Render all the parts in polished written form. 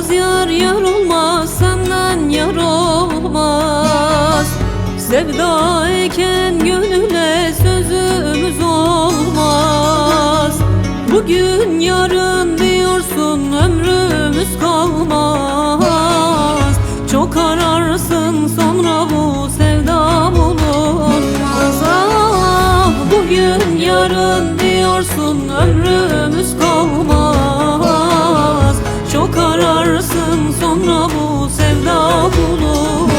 olmaz yar, yar olmaz, senden yar olmaz. Sevda eken gönüle sözümüz olmaz. Bugün yarın diyorsun, ömrümüz kalmaz. Çok ararsın sonra bu sevda bulunmaz. Ah, bugün yarın diyorsun, ömrümüz kalmaz. Çok ararsın sonra bu sevda bulunmaz.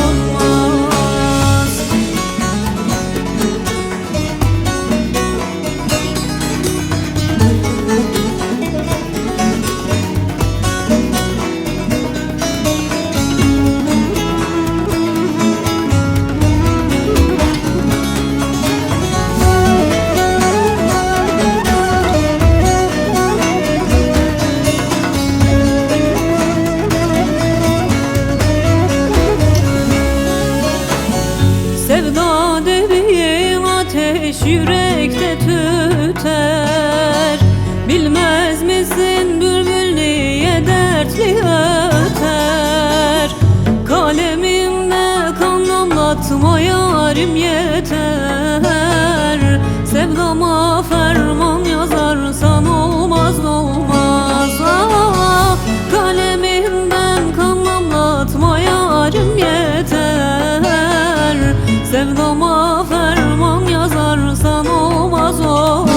Sevda dediğin ateş yürekte tüter. Bilmez misin bülbül niye dertli öter? Kalemimde kan damlatma yarim yeter. Sevdama ferman yazarsan olmaz olmaz. Ah, kalemimden kan damlatma yarim yeter. Sevdama ferman yazarsan olmaz olmaz.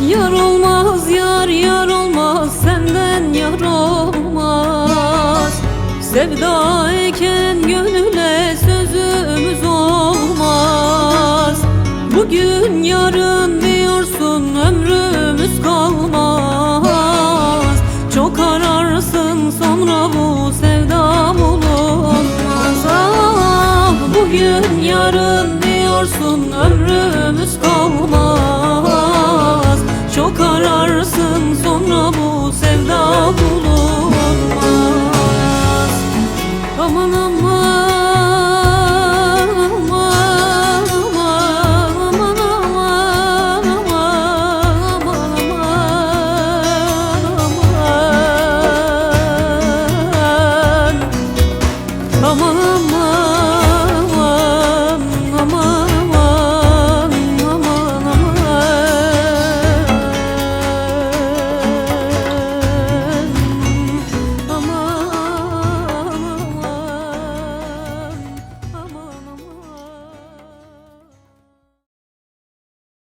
Yar olmaz yar, yar olmaz, senden yar olmaz. Sevda eken gönüle sözümüz olmaz. Bugün yarın diyorsun, ömrümüz kalmaz. Çok ararsın sonra bu sevda bulunmaz. Ah, bugün yarın diyorsun, ömrümüz kalmaz. Çok ararsın sonra bu sevda bulunmaz.